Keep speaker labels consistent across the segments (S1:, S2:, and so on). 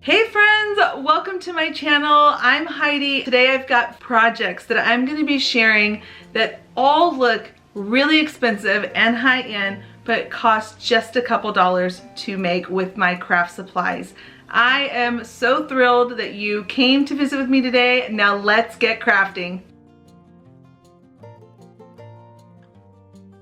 S1: Hey friends, welcome to my channel. I'm Heidi. Today I've got projects that I'm going to be sharing that all look really expensive and high-end, but cost just a couple dollars to make with my craft supplies. I am so thrilled that you came to visit with me today. Now let's get crafting.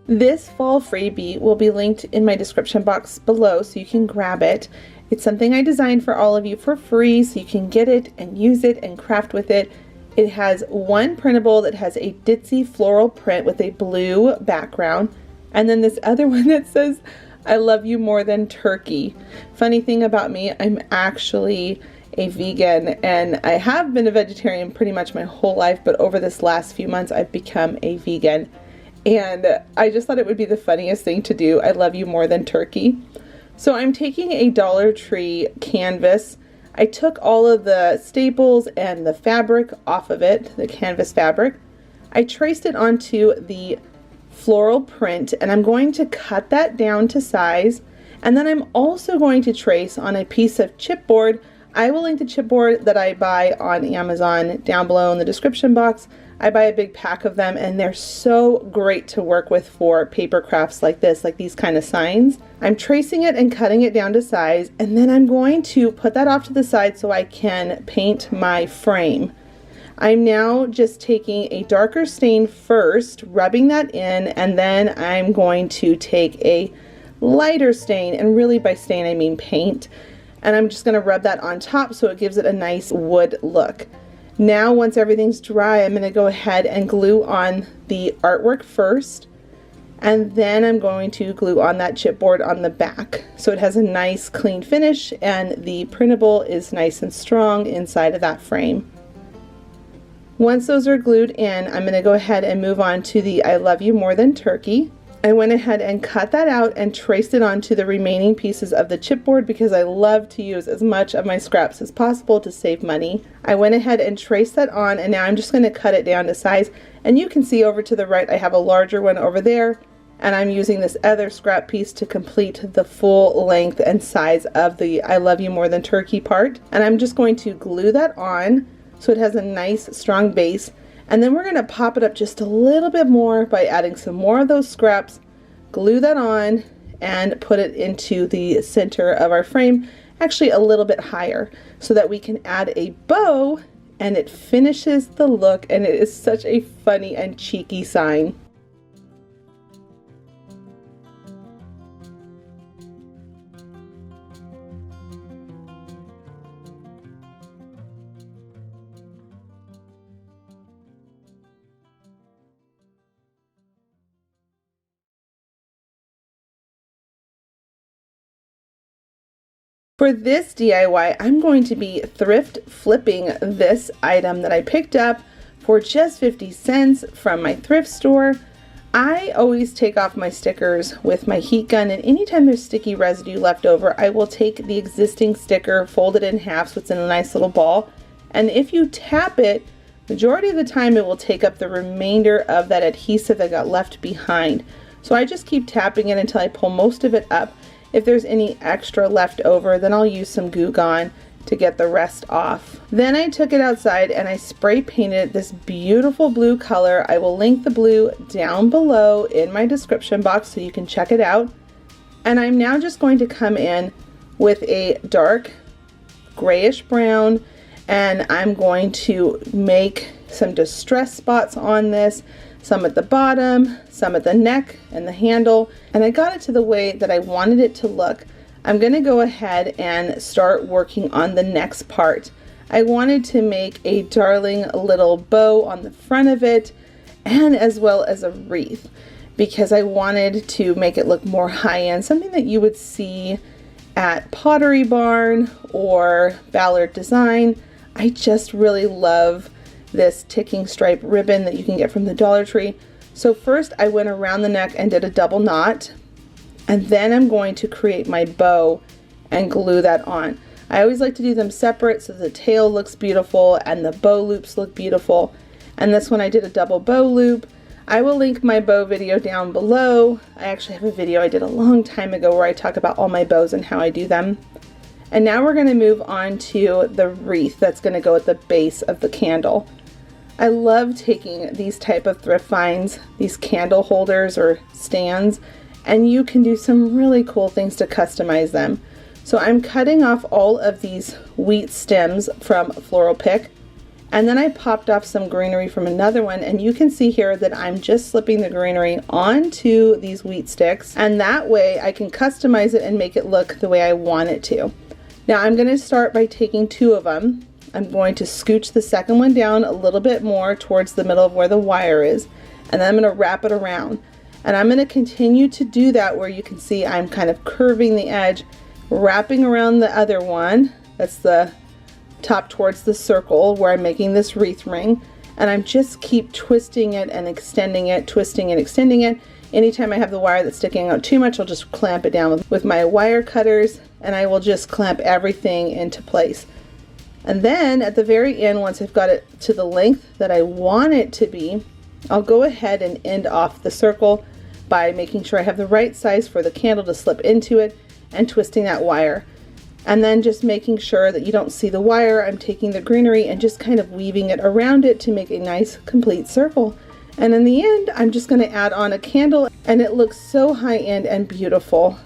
S1: This fall freebie will be linked in my description box below so you can grab it. It's something I designed for all of you for free so you can get it and use it and craft with it. It has one printable that has a ditzy floral print with a blue background, and then this other one that says, "I love you more than turkey." Funny thing about me, I'm actually a vegan and I have been a vegetarian pretty much my whole life, but over this last few months I've become a vegan. And I just thought it would be the funniest thing to do. I love you more than turkey. So I'm taking a Dollar Tree canvas. I took all of the staples and the fabric off of it, the canvas fabric. I traced it onto the floral print and I'm going to cut that down to size. And then I'm also going to trace on a piece of chipboard. I will link the chipboard that I buy on Amazon down below in the description box. I buy a big pack of them and they're so great to work with for paper crafts like this, like these kind of signs. I'm tracing it and cutting it down to size, and then I'm going to put that off to the side so I can paint my frame. I'm now just taking a darker stain first, rubbing that in, and then I'm going to take a lighter stain, and really by stain I mean paint, and I'm just going to rub that on top so it gives it a nice wood look. Now once everything's dry, I'm going to go ahead and glue on the artwork first, and then I'm going to glue on that chipboard on the back so it has a nice clean finish and the printable is nice and strong inside of that frame. Once those are glued in, I'm going to go ahead and move on to the "I love you more than turkey." I went ahead and cut that out and traced it onto the remaining pieces of the chipboard because I love to use as much of my scraps as possible to save money. I went ahead and traced that on, and now I'm just going to cut it down to size. And you can see over to the right I have a larger one over there, and I'm using this other scrap piece to complete the full length and size of the "I love you more than turkey" part. And I'm just going to glue that on so it has a nice strong base. And then we're going to pop it up just a little bit more by adding some more of those scraps, glue that on, and put it into the center of our frame, actually a little bit higher, so that we can add a bow and it finishes the look, and it is such a funny and cheeky sign. For this DIY, I'm going to be thrift flipping this item that I picked up for just 50 cents from my thrift store. I always take off my stickers with my heat gun, and anytime there's sticky residue left over, I will take the existing sticker, fold it in half so it's in a nice little ball, and if you tap it, majority of the time it will take up the remainder of that adhesive that got left behind. So I just keep tapping it until I pull most of it up. If there's any extra left over, then I'll use some Goo Gone to get the rest off. Then I took it outside and I spray painted this beautiful blue color. I will link the blue down below in my description box so you can check it out. And I'm now just going to come in with a dark grayish brown, and I'm going to make some distress spots on this. Some at the bottom, some at the neck and the handle, and I got it to the way that I wanted it to look. I'm going to go ahead and start working on the next part. I wanted to make a darling little bow on the front of it, and as well as a wreath, because I wanted to make it look more high-end, something that you would see at Pottery Barn or Ballard Design. I just really love this ticking stripe ribbon that you can get from the Dollar Tree. So first I went around the neck and did a double knot, and then I'm going to create my bow and glue that on. I always like to do them separate so the tail looks beautiful and the bow loops look beautiful. And this one I did a double bow loop. I will link my bow video down below. I actually have a video I did a long time ago where I talk about all my bows and how I do them. And now we're going to move on to the wreath that's going to go at the base of the candle. I love taking these type of thrift finds, these candle holders or stands, and you can do some really cool things to customize them. So I'm cutting off all of these wheat stems from Floral Pick, and then I popped off some greenery from another one, and you can see here that I'm just slipping the greenery onto these wheat sticks, and that way I can customize it and make it look the way I want it to. Now I'm going to start by taking two of them. I'm going to scooch the second one down a little bit more towards the middle of where the wire is, and then I'm going to wrap it around. And I'm going to continue to do that where you can see I'm kind of curving the edge, wrapping around the other one. That's the top towards the circle where I'm making this wreath ring. And I'm just keep twisting it and extending it, twisting and extending it. Anytime I have the wire that's sticking out too much, I'll just clamp it down with my wire cutters, and I will just clamp everything into place. And then at the very end, once I've got it to the length that I want it to be, I'll go ahead and end off the circle by making sure I have the right size for the candle to slip into it and twisting that wire. And then just making sure that you don't see the wire, I'm taking the greenery and just kind of weaving it around it to make a nice complete circle. And in the end, I'm just going to add on a candle, and it looks so high-end and beautiful.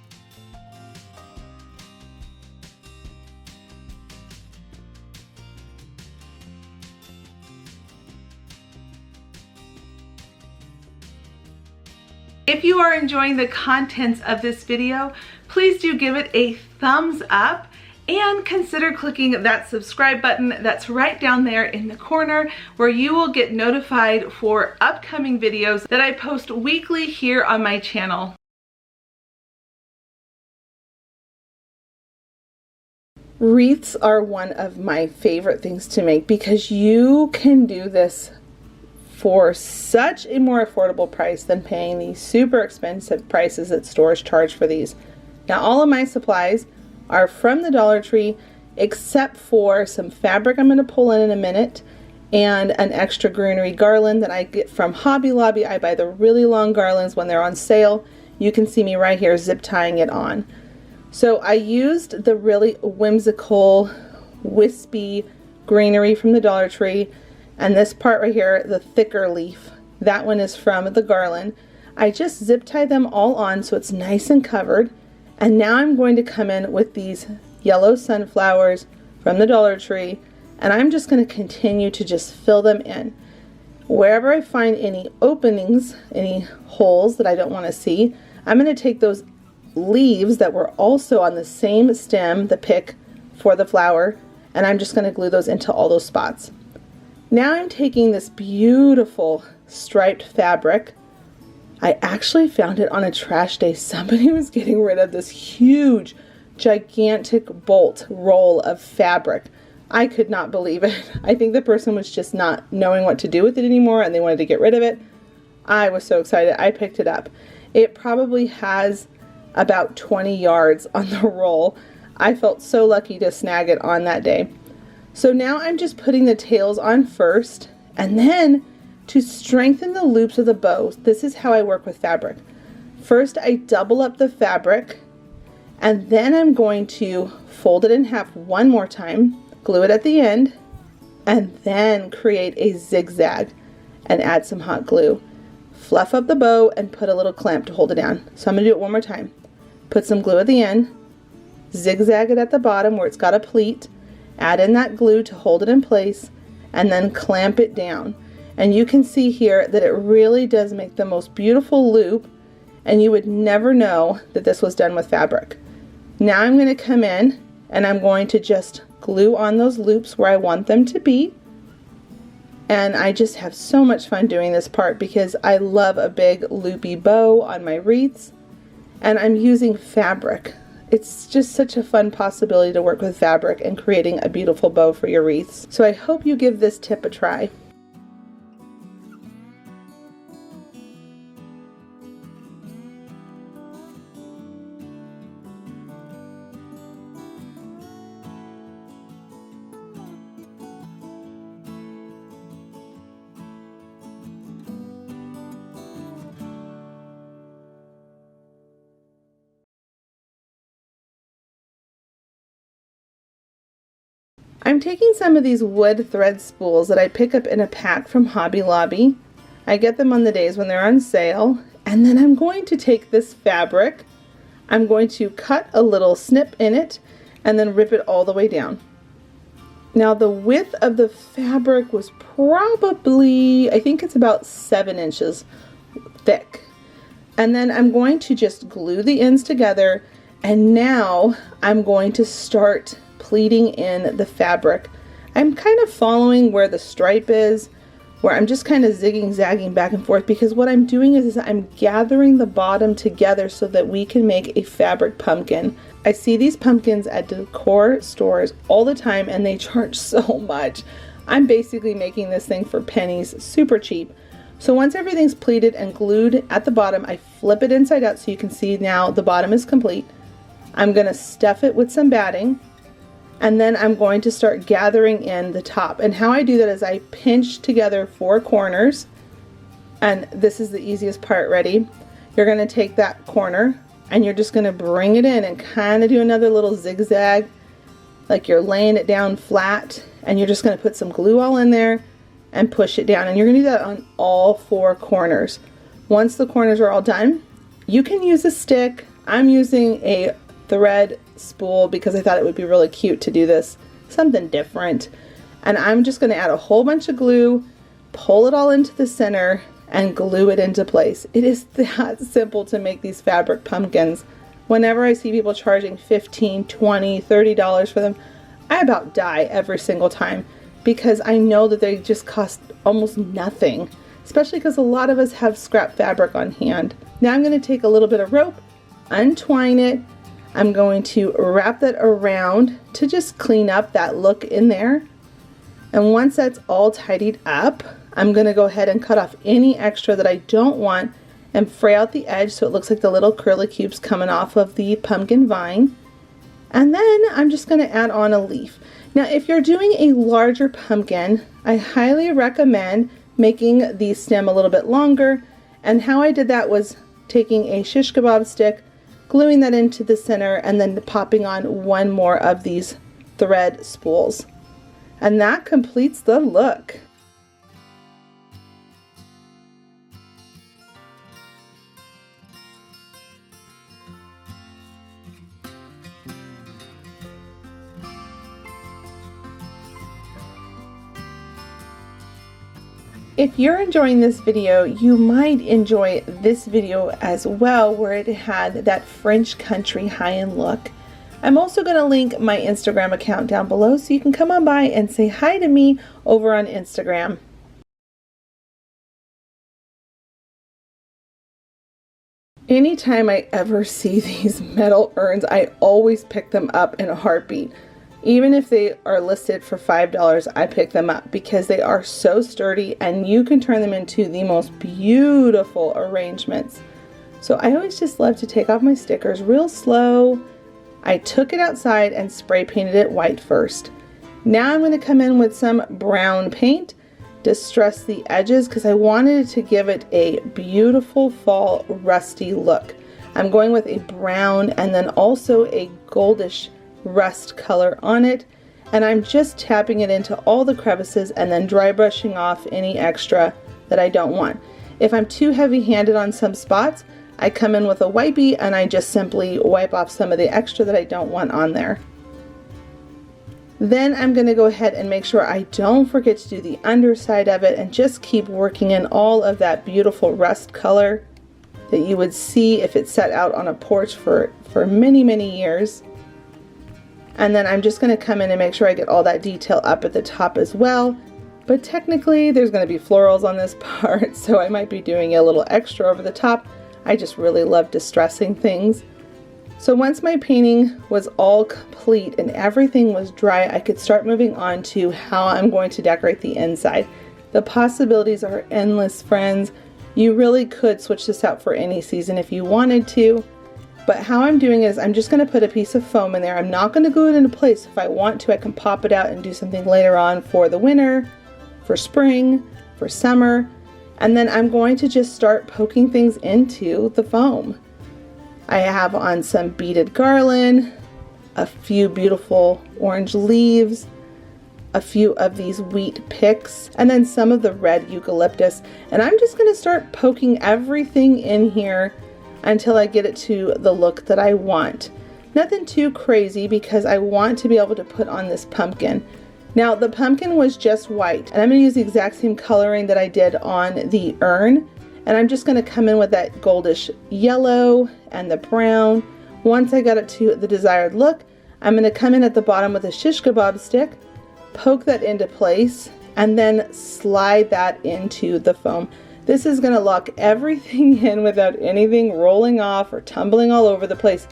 S1: If you are enjoying the contents of this video, please do give it a thumbs up and consider clicking that subscribe button that's right down there in the corner, where you will get notified for upcoming videos that I post weekly here on my channel. Wreaths are one of my favorite things to make because you can do this for such a more affordable price than paying these super expensive prices that stores charge for these. Now all of my supplies are from the Dollar Tree, except for some fabric I'm going to pull in a minute, and an extra greenery garland that I get from Hobby Lobby. I buy the really long garlands when they're on sale. You can see me right here zip tying it on. So I used the really whimsical, wispy greenery from the Dollar Tree. And this part right here, the thicker leaf, that one is from the garland. I just zip tie them all on so it's nice and covered. And now I'm going to come in with these yellow sunflowers from the Dollar Tree, and I'm just going to continue to just fill them in. Wherever I find any openings, any holes that I don't want to see, I'm going to take those leaves that were also on the same stem, the pick for the flower, and I'm just going to glue those into all those spots. Now I'm taking this beautiful striped fabric. I actually found it on a trash day. Somebody was getting rid of this huge, gigantic bolt roll of fabric. I could not believe it. I think the person was just not knowing what to do with it anymore and they wanted to get rid of it. I was so excited. I picked it up. It probably has about 20 yards on the roll. I felt so lucky to snag it on that day. So now I'm just putting the tails on first, and then to strengthen the loops of the bow, this is how I work with fabric. First I double up the fabric, and then I'm going to fold it in half one more time, glue it at the end, and then create a zigzag and add some hot glue. Fluff up the bow and put a little clamp to hold it down. So I'm going to do it one more time. Put some glue at the end, zigzag it at the bottom where it's got a pleat, add in that glue to hold it in place, and then clamp it down. And you can see here that it really does make the most beautiful loop, and you would never know that this was done with fabric. Now I'm going to come in and I'm going to just glue on those loops where I want them to be. And I just have so much fun doing this part because I love a big loopy bow on my wreaths, and I'm using fabric. It's just such a fun possibility to work with fabric and creating a beautiful bow for your wreaths. So I hope you give this tip a try. I'm taking some of these wood thread spools that I pick up in a pack from Hobby Lobby. I get them on the days when they're on sale. And then I'm going to take this fabric, I'm going to cut a little snip in it and then rip it all the way down. Now the width of the fabric was probably, I think it's about 7 inches thick. And then I'm going to just glue the ends together, and now I'm going to start pleating in the fabric. I'm kind of following where the stripe is, where I'm just kind of zigging zagging back and forth, because what I'm doing is I'm gathering the bottom together so that we can make a fabric pumpkin. I see these pumpkins at decor stores all the time and they charge so much. I'm basically making this thing for pennies, super cheap. So once everything's pleated and glued at the bottom, I flip it inside out so you can see now the bottom is complete. I'm going to stuff it with some batting. And then I'm going to start gathering in the top. And how I do that is I pinch together 4 corners. And this is the easiest part. Ready? You're going to take that corner and you're just going to bring it in and kind of do another little zigzag, like you're laying it down flat. And you're just going to put some glue all in there and push it down. And you're going to do that on all 4 corners. Once the corners are all done, you can use a stick. I'm using a thread spool because I thought it would be really cute to do this, something different. And I'm just going to add a whole bunch of glue, pull it all into the center, and glue it into place. It is that simple to make these fabric pumpkins. Whenever I see people charging $15, $20, $30 for them, I about die every single time, because I know that they just cost almost nothing, especially because a lot of us have scrap fabric on hand. Now I'm going to take a little bit of rope, untwine it. I'm going to wrap that around to just clean up that look in there. And once that's all tidied up, I'm going to go ahead and cut off any extra that I don't want and fray out the edge so it looks like the little curly cubes coming off of the pumpkin vine. And then I'm just going to add on a leaf. Now if you're doing a larger pumpkin, I highly recommend making the stem a little bit longer. And how I did that was taking a shish kebab stick, gluing that into the center, and then popping on one more of these thread spools. And that completes the look. If you're enjoying this video, you might enjoy this video as well, where it had that French country high-end look. I'm also going to link my Instagram account down below so you can come on by and say hi to me over on Instagram. Anytime I ever see these metal urns, I always pick them up in a heartbeat. Even if they are listed for $5, I pick them up because they are so sturdy and you can turn them into the most beautiful arrangements. So I always just love to take off my stickers real slow. I took it outside and spray painted it white first. Now I'm going to come in with some brown paint, distress the edges because I wanted to give it a beautiful fall rusty look. I'm going with a brown and then also a goldish rust color on it, and I'm just tapping it into all the crevices and then dry brushing off any extra that I don't want. If I'm too heavy-handed on some spots, I come in with a wipey and I just simply wipe off some of the extra that I don't want on there. Then I'm going to go ahead and make sure I don't forget to do the underside of it and just keep working in all of that beautiful rust color that you would see if it sat out on a porch for many, many years. And then I'm just going to come in and make sure I get all that detail up at the top as well. But technically there's going to be florals on this part, so I might be doing a little extra over the top. I just really love distressing things. So once my painting was all complete and everything was dry, I could start moving on to how I'm going to decorate the inside. The possibilities are endless, friends. You really could switch this out for any season if you wanted to. But how I'm doing is I'm just going to put a piece of foam in there. I'm not going to glue it into place. If I want to, I can pop it out and do something later on for the winter, for spring, for summer. And then I'm going to just start poking things into the foam. I have on some beaded garland, a few beautiful orange leaves, a few of these wheat picks and then some of the red eucalyptus. And I'm just going to start poking everything in here until I get it to the look that I want. Nothing too crazy because I want to be able to put on this pumpkin. Now the pumpkin was just white, and I'm going to use the exact same coloring that I did on the urn, and I'm just going to come in with that goldish yellow and the brown. Once I got it to the desired look, I'm going to come in at the bottom with a shish kebab stick, poke that into place, and then slide that into the foam. This is going to lock everything in without anything rolling off or tumbling all over the place.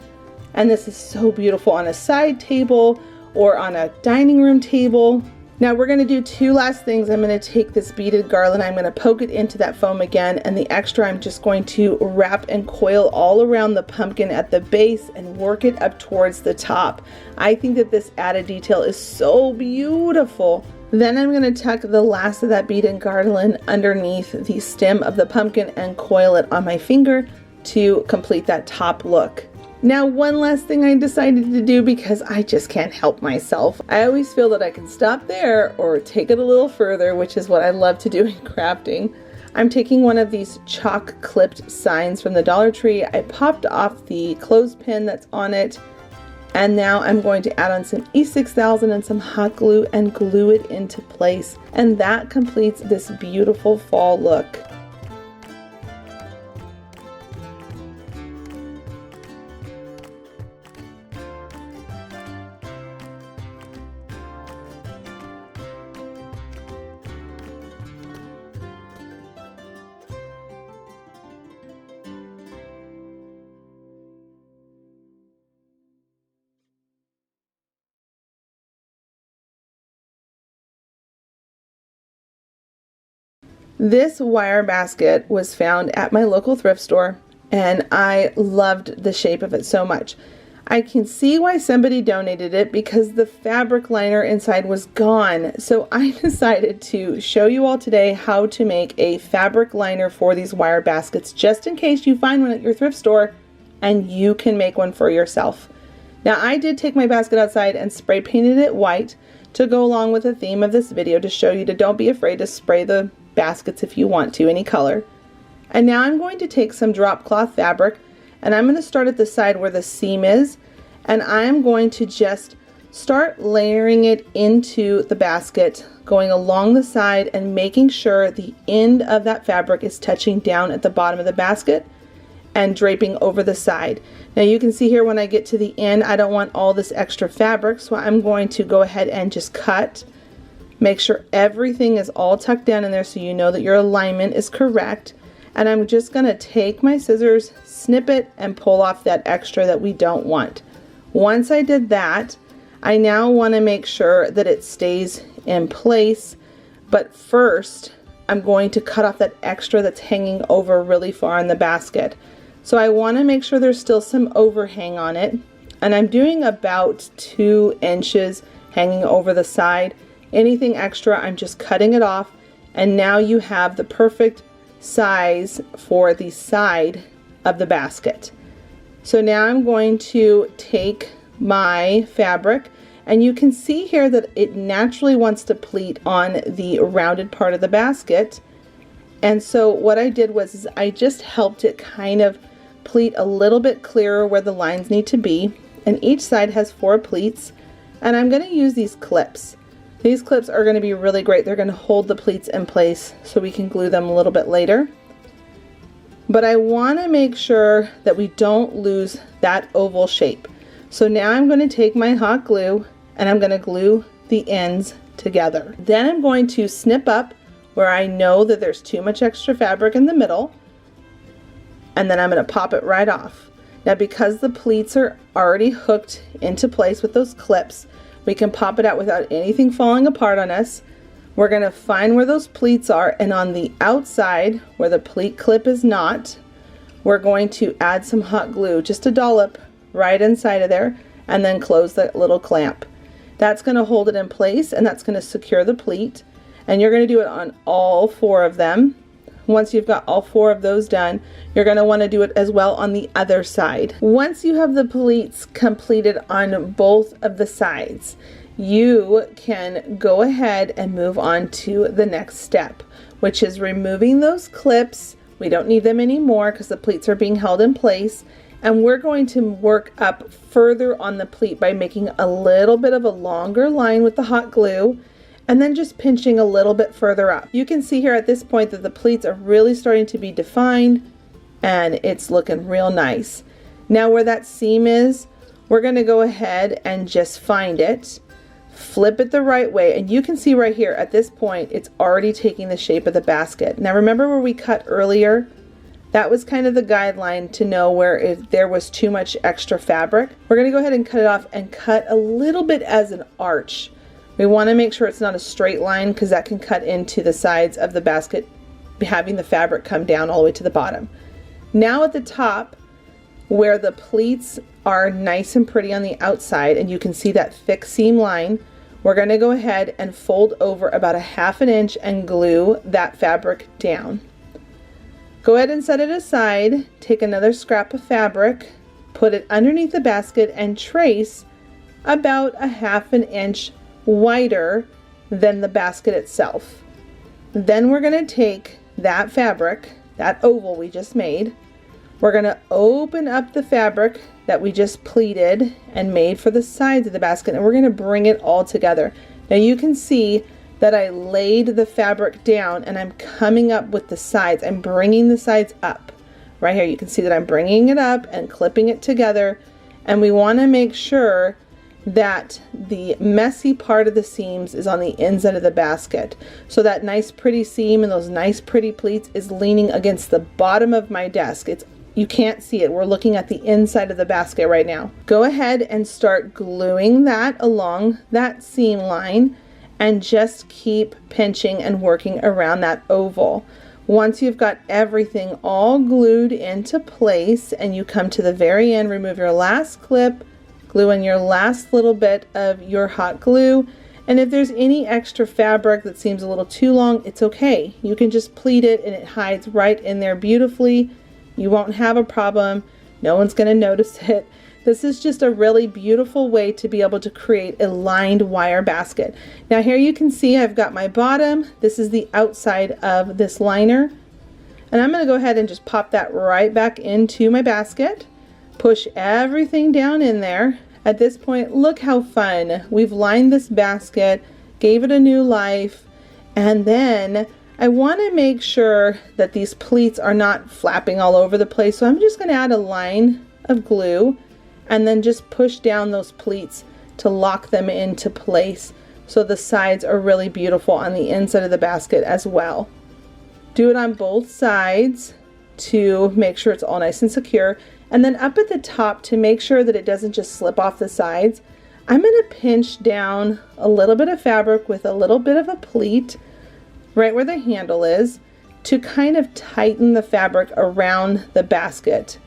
S1: And this is so beautiful on a side table or on a dining room table. Now we're going to do two last things. I'm going to take this beaded garland, I'm going to poke it into that foam again, and the extra I'm just going to wrap and coil all around the pumpkin at the base and work it up towards the top. I think that this added detail is so beautiful. Then I'm going to tuck the last of that beaded garland underneath the stem of the pumpkin and coil it on my finger to complete that top look. Now, one last thing I decided to do because I just can't help myself. I always feel that I can stop there or take it a little further, which is what I love to do in crafting. I'm taking one of these chalk clipped signs from the Dollar Tree. I popped off the clothespin that's on it, and now I'm going to add on some E6000 and some hot glue and glue it into place. And that completes this beautiful fall look. This wire basket was found at my local thrift store, and I loved the shape of it so much. I can see why somebody donated it because the fabric liner inside was gone. So I decided to show you all today how to make a fabric liner for these wire baskets, just in case you find one at your thrift store and you can make one for yourself. Now I did take my basket outside and spray painted it white to go along with the theme of this video, to show you to don't be afraid to spray the baskets if you want to, any color. And now I'm going to take some drop cloth fabric, and I'm going to start at the side where the seam is, and I'm going to just start layering it into the basket, going along the side and making sure the end of that fabric is touching down at the bottom of the basket and draping over the side. Now you can see here when I get to the end, I don't want all this extra fabric, so I'm going to go ahead and just cut. Make sure everything is all tucked down in there so you know that your alignment is correct. And I'm just going to take my scissors, snip it, and pull off that extra that we don't want. Once I did that, I now want to make sure that it stays in place. But first, I'm going to cut off that extra that's hanging over really far in the basket. So I want to make sure there's still some overhang on it. And I'm doing about 2 inches hanging over the side. Anything extra, I'm just cutting it off, and now you have the perfect size for the side of the basket. So now I'm going to take my fabric, and you can see here that it naturally wants to pleat on the rounded part of the basket. And so what I did was I just helped it kind of pleat a little bit clearer where the lines need to be, and each side has 4 pleats, and I'm going to use these clips. These clips are going to be really great. They're going to hold the pleats in place so we can glue them a little bit later. But I want to make sure that we don't lose that oval shape. So now I'm going to take my hot glue and I'm going to glue the ends together. Then I'm going to snip up where I know that there's too much extra fabric in the middle, and then I'm going to pop it right off. Now because the pleats are already hooked into place with those clips, we can pop it out without anything falling apart on us. We're going to find where those pleats are, and on the outside where the pleat clip is not, we're going to add some hot glue, just a dollop right inside of there, and then close that little clamp. That's going to hold it in place, and that's going to secure the pleat. And you're going to do it on all 4 of them. Once you've got all 4 of those done, you're going to want to do it as well on the other side. Once you have the pleats completed on both of the sides, you can go ahead and move on to the next step, which is removing those clips. We don't need them anymore because the pleats are being held in place. And we're going to work up further on the pleat by making a little bit of a longer line with the hot glue and then just pinching a little bit further up. You can see here at this point that the pleats are really starting to be defined and it's looking real nice. Now where that seam is, we're going to go ahead and just find it, flip it the right way, and you can see right here at this point it's already taking the shape of the basket. Now remember where we cut earlier? That was kind of the guideline to know where if there was too much extra fabric. We're going to go ahead and cut it off and cut a little bit as an arch. We want to make sure it's not a straight line because that can cut into the sides of the basket, having the fabric come down all the way to the bottom. Now at the top, where the pleats are nice and pretty on the outside, and you can see that thick seam line, we're going to go ahead and fold over about a 1/2 inch and glue that fabric down. Go ahead and set it aside, take another scrap of fabric, put it underneath the basket and trace about a 1/2 inch wider than the basket itself. Then we're going to take that fabric, that oval we just made, we're going to open up the fabric that we just pleated and made for the sides of the basket, and we're going to bring it all together. Now you can see that I laid the fabric down and I'm coming up with the sides. I'm bringing the sides up. Right here you can see that I'm bringing it up and clipping it together, and we want to make sure that the messy part of the seams is on the inside of the basket. So that nice pretty seam and those nice pretty pleats is leaning against the bottom of my desk. You can't see it. We're looking at the inside of the basket right now. Go ahead and start gluing that along that seam line and just keep pinching and working around that oval. Once you've got everything all glued into place and you come to the very end, remove your last clip, glue in your last little bit of your hot glue, and if there's any extra fabric that seems a little too long, it's okay. You can just pleat it and it hides right in there beautifully. You won't have a problem. No one's going to notice it. This is just a really beautiful way to be able to create a lined wire basket. Now here you can see I've got my bottom. This is the outside of this liner. And I'm going to go ahead and just pop that right back into my basket. Push everything down in there. At this point, look how fun. We've lined this basket, gave it a new life, and then I want to make sure that these pleats are not flapping all over the place. So I'm just going to add a line of glue and then just push down those pleats to lock them into place so the sides are really beautiful on the inside of the basket as well. Do it on both sides to make sure it's all nice and secure, and then up at the top to make sure that it doesn't just slip off the sides, I'm going to pinch down a little bit of fabric with a little bit of a pleat right where the handle is to kind of tighten the fabric around the basket.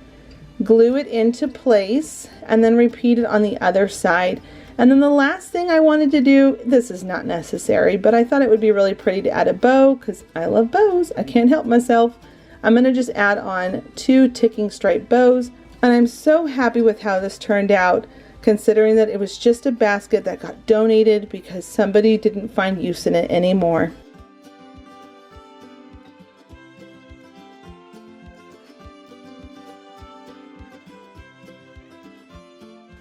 S1: Glue it into place and then repeat it on the other side. And then the last thing I wanted to do, this is not necessary, but I thought it would be really pretty to add a bow because I love bows. I can't help myself. I'm going to just add on 2 ticking stripe bows, and I'm so happy with how this turned out, considering that it was just a basket that got donated because somebody didn't find use in it anymore.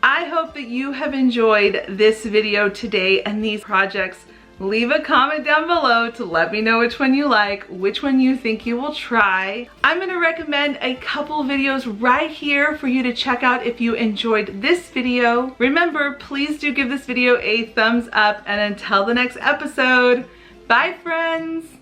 S1: I hope that you have enjoyed this video today and these projects. Leave a comment down below to let me know which one you like, which one you think you will try. I'm going to recommend a couple videos right here for you to check out if you enjoyed this video. Remember, please do give this video a thumbs up, and until the next episode, bye friends!